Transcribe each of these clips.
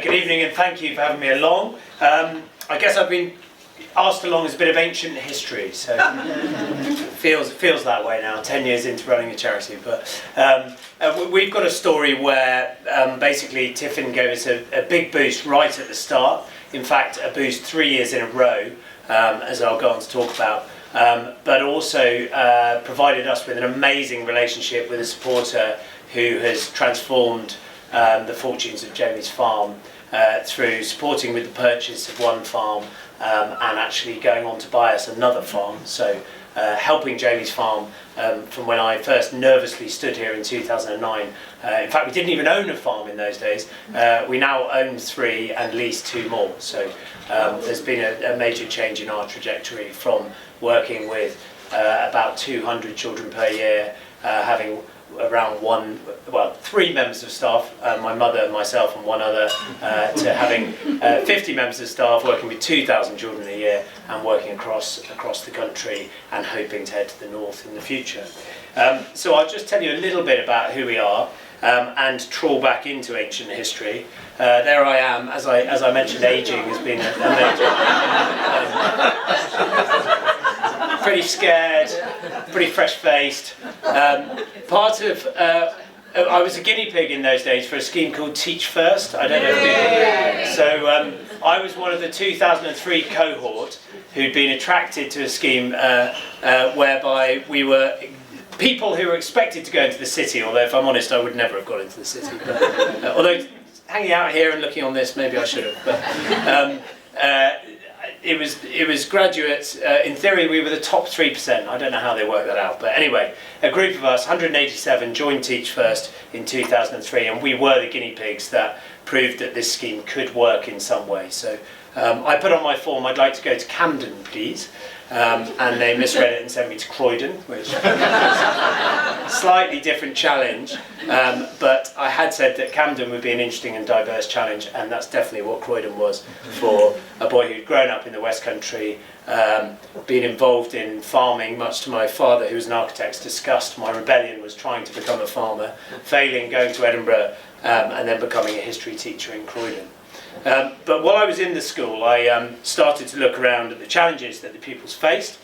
Good evening and thank you for having me along. I guess I've been asked along as a bit of ancient history, so feels that way now, 10 years into running a charity. But we've got a story where basically TFN gave us a big boost right at the start. In fact, a boost 3 years in a row, as I'll go on to talk about. But also provided us with an amazing relationship with a supporter who has transformed the fortunes of Jamie's farm through supporting with the purchase of one farm and actually going on to buy us another farm. So helping Jamie's farm from when I first nervously stood here in 2009. In fact, we didn't even own a farm in those days. We now own 3 and lease 2 more. So there's been a major change in our trajectory from working with about 200 children per year, having around 3 members of staff, my mother, myself and one other, to having 50 members of staff working with 2,000 children a year and working across the country and hoping to head to the north in the future. So I'll just tell you a little bit about who we are and trawl back into ancient history. There I am, as I mentioned, ageing has been a major pretty scared, pretty fresh-faced. Part of I was a guinea pig in those days for a scheme called Teach First. I don't know if you. So I was one of the 2003 cohort who'd been attracted to a scheme whereby we were people who were expected to go into the city. Although, if I'm honest, I would never have gone into the city. But, although hanging out here and looking on this, maybe I should have. But it was graduates. In theory, we were the top 3%. I don't know how they worked that out, but anyway, a group of us, 187, joined Teach First in 2003, and we were the guinea pigs that proved that this scheme could work in some way. So I put on my form, I'd like to go to Camden, please, and they misread it and sent me to Croydon, which was a slightly different challenge, but I had said that Camden would be an interesting and diverse challenge, and that's definitely what Croydon was for a boy who'd grown up in the West Country, been involved in farming, much to my father, who was an architect's disgust. My rebellion was trying to become a farmer, failing, going to Edinburgh, and then becoming a history teacher in Croydon. But while I was in the school, I started to look around at the challenges that the pupils faced,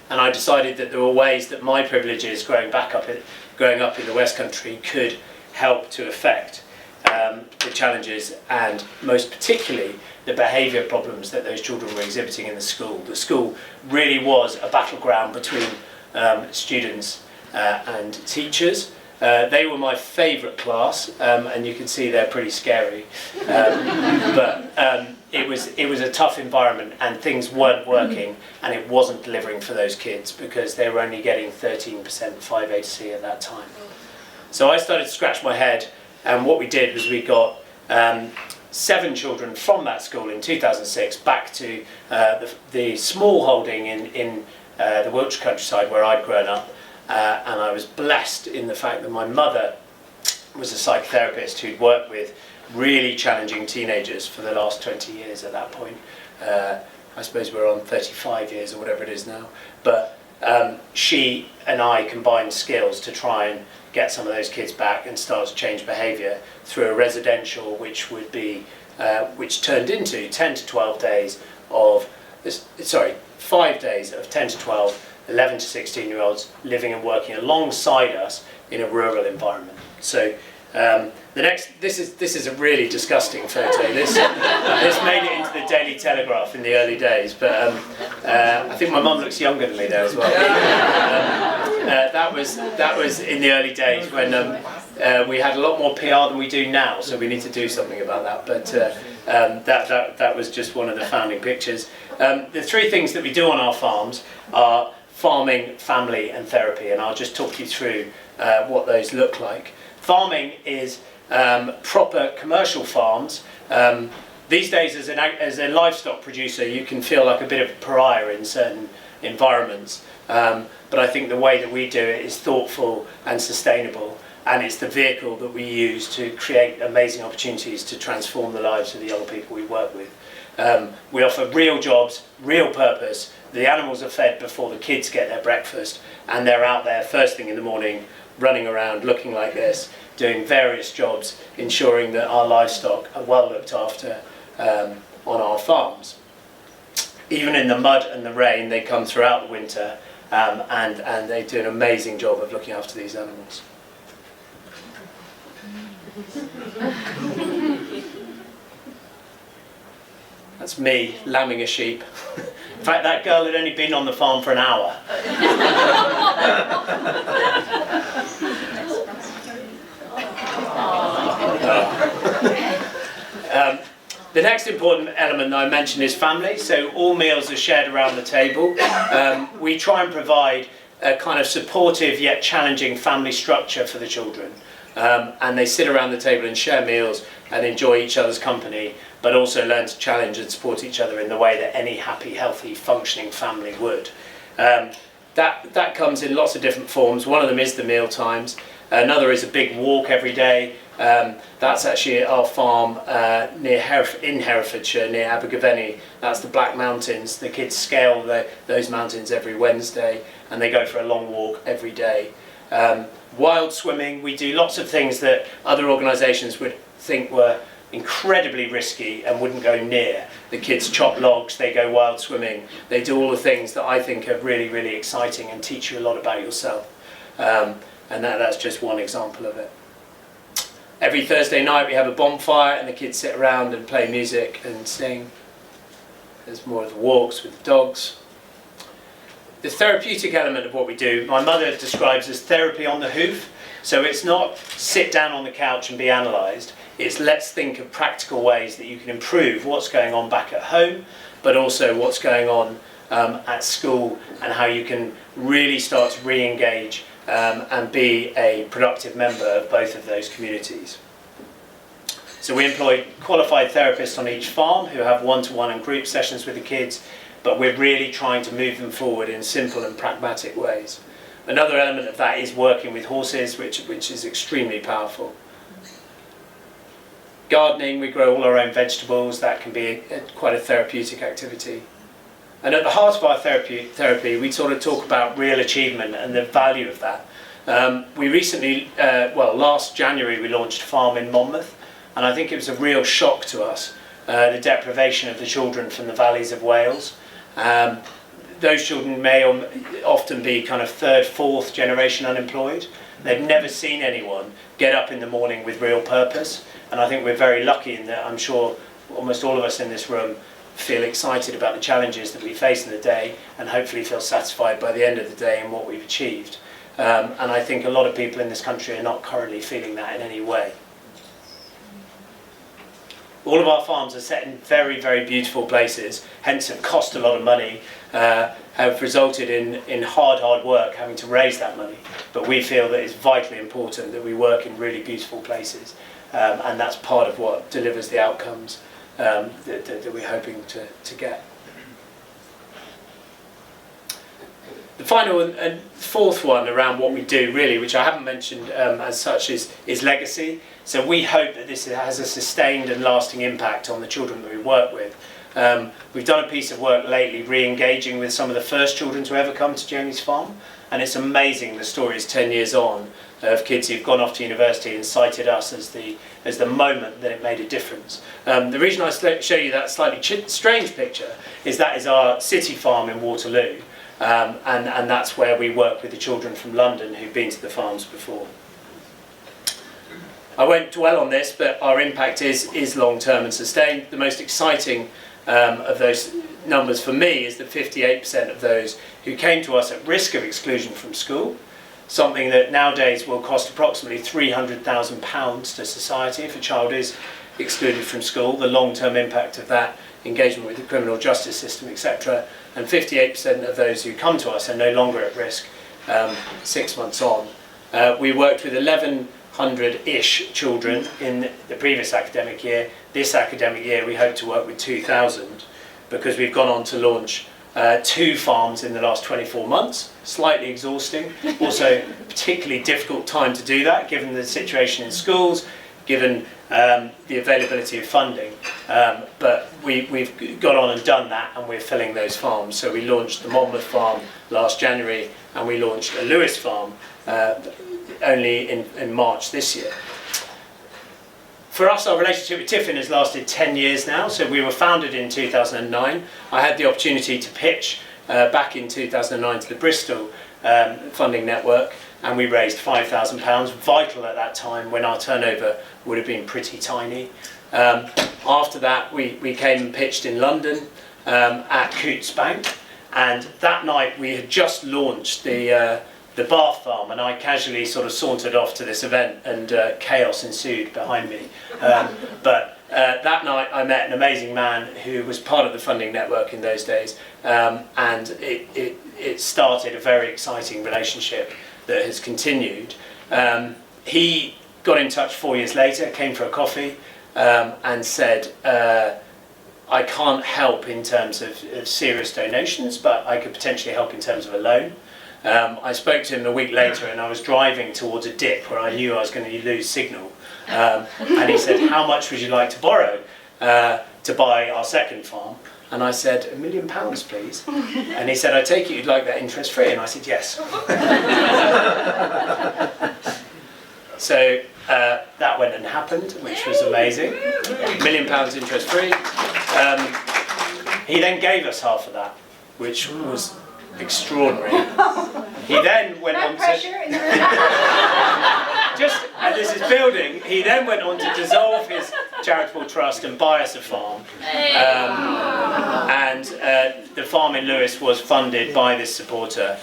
and I decided that there were ways that my privileges growing up in the West Country could help to affect the challenges, and most particularly the behaviour problems that those children were exhibiting in the school. The school really was a battleground between students and teachers. They were my favourite class, and you can see they're pretty scary. But it was a tough environment, and things weren't working, and it wasn't delivering for those kids because they were only getting 13% 5HC at that time. So I started to scratch my head, and what we did was we got 7 children from that school in 2006 back to the small holding in the Wiltshire countryside where I'd grown up. And I was blessed in the fact that my mother was a psychotherapist who'd worked with really challenging teenagers for the last 20 years at that point. I suppose we're on 35 years or whatever it is now. But she and I combined skills to try and get some of those kids back and start to change behaviour through a residential which would be, which turned into 10 to 12 days of, 5 days of 10 to 12 11 to 16-year-olds living and working alongside us in a rural environment. So this is a really disgusting photo. This made it into the Daily Telegraph in the early days, but I think my mum looks younger than me there as well. That was in the early days when we had a lot more PR than we do now, so we need to do something about that. But that was just one of the founding pictures. The 3 things that we do on our farms are farming, family and therapy, and I'll just talk you through what those look like. Farming is proper commercial farms. These days as a livestock producer you can feel like a bit of a pariah in certain environments, but I think the way that we do it is thoughtful and sustainable, and it's the vehicle that we use to create amazing opportunities to transform the lives of the young people we work with. We offer real jobs, real purpose. The animals are fed before the kids get their breakfast, and they're out there first thing in the morning running around looking like this, doing various jobs, ensuring that our livestock are well looked after on our farms. Even in the mud and the rain, they come throughout the winter, and they do an amazing job of looking after these animals. That's me lambing a sheep. In fact, that girl had only been on the farm for an hour. The next important element that I mentioned is family. So all meals are shared around the table. We try and provide a kind of supportive yet challenging family structure for the children. And they sit around the table and share meals and enjoy each other's company, but also learn to challenge and support each other in the way that any happy, healthy, functioning family would. That comes in lots of different forms. One of them is the meal times. Another is a big walk every day. That's actually at our farm in Herefordshire, near Abergavenny. That's the Black Mountains. The kids scale those mountains every Wednesday, and they go for a long walk every day. Wild swimming, we do lots of things that other organisations would think were incredibly risky and wouldn't go near. The kids chop logs, they go wild swimming, they do all the things that I think are really, really exciting and teach you a lot about yourself. And that's just one example of it. Every Thursday night we have a bonfire and the kids sit around and play music and sing. There's more of the walks with the dogs. The therapeutic element of what we do, my mother describes as therapy on the hoof. So it's not sit down on the couch and be analysed. It's let's think of practical ways that you can improve what's going on back at home, but also what's going on at school, and how you can really start to re-engage and be a productive member of both of those communities. So we employ qualified therapists on each farm who have one-to-one and group sessions with the kids, but we're really trying to move them forward in simple and pragmatic ways. Another element of that is working with horses, which is extremely powerful. Gardening, we grow all our own vegetables. That can be quite a therapeutic activity. And at the heart of our therapy, we sort of talk about real achievement and the value of that. We recently, last January, we launched a farm in Monmouth, and I think it was a real shock to us, the deprivation of the children from the valleys of Wales. Those children may often be kind of third, fourth generation unemployed. They've never seen anyone get up in the morning with real purpose, and I think we're very lucky in that I'm sure almost all of us in this room feel excited about the challenges that we face in the day, and hopefully feel satisfied by the end of the day in what we've achieved. And I think a lot of people in this country are not currently feeling that in any way. All of our farms are set in very, very beautiful places, hence have cost a lot of money, have resulted in hard work having to raise that money. But we feel that it's vitally important that we work in really beautiful places, and that's part of what delivers the outcomes that we're hoping to get. The final and fourth one around what we do really, which I haven't mentioned as such, is legacy. So we hope that this has a sustained and lasting impact on the children that we work with. We've done a piece of work lately re-engaging with some of the first children to ever come to Jamie's farm, and it's amazing the stories 10 years on of kids who've gone off to university and cited us as the moment that it made a difference. The reason I show you that slightly strange picture is that is our city farm in Waterloo, and that's where we work with the children from London who've been to the farms before. I won't dwell on this, but our impact is long-term and sustained. The most exciting of those numbers for me is that 58% of those who came to us at risk of exclusion from school, something that nowadays will cost approximately £300,000 to society if a child is excluded from school, the long-term impact of that, engagement with the criminal justice system, etc. And 58% of those who come to us are no longer at risk 6 months on. We worked with 1,100-ish children in the previous academic year. This academic year we hope to work with 2,000, because we've gone on to launch 2 farms in the last 24 months. Slightly exhausting, also particularly difficult time to do that given the situation in schools, given the availability of funding, but we've got on and done that, and we're filling those farms. So we launched the Monmouth farm last January, and we launched a Lewis farm only in March this year. For us, our relationship with TFN has lasted 10 years now. So we were founded in 2009. I had the opportunity to pitch back in 2009 to the Bristol funding network, and we raised £5,000, vital at that time when our turnover would have been pretty tiny. After that, we came and pitched in London at Coutts Bank, and that night we had just launched the Bath Farm, and I casually sort of sauntered off to this event, and chaos ensued behind me. But that night I met an amazing man who was part of the funding network in those days, and it started a very exciting relationship that has continued. He got in touch 4 years later, came for a coffee, and said, I can't help in terms of serious donations, but I could potentially help in terms of a loan. I spoke to him a week later, and I was driving towards a dip where I knew I was going to lose signal. And he said, how much would you like to borrow to buy our second farm? And I said, £1 million, please. And he said, I take it you'd like that interest free? And I said, yes. So that went and happened, which was amazing. £1 million interest free. He then gave us half of that, which was extraordinary. He then went on to just as this is building. He then went on to dissolve his charitable trust and buy us a farm. And the farm in Lewes was funded by this supporter.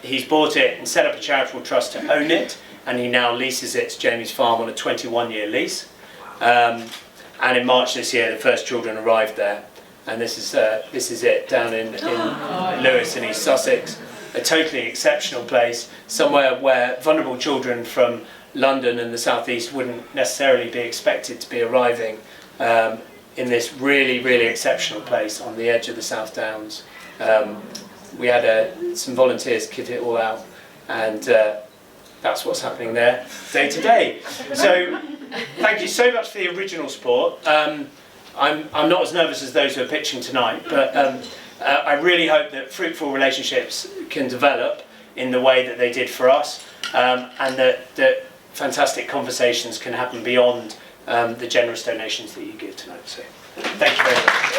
He's bought it and set up a charitable trust to own it, and he now leases it to Jamie's farm on a 21-year lease. And in March this year, the first children arrived there. And this is it down in Lewes in East Sussex, a totally exceptional place, somewhere where vulnerable children from London and the South East wouldn't necessarily be expected to be arriving, in this really, really exceptional place on the edge of the South Downs. We had some volunteers kit it all out, and that's what's happening there day to day. So thank you so much for the original support. I'm not as nervous as those who are pitching tonight, but I really hope that fruitful relationships can develop in the way that they did for us, and that fantastic conversations can happen beyond the generous donations that you give tonight. So thank you very much.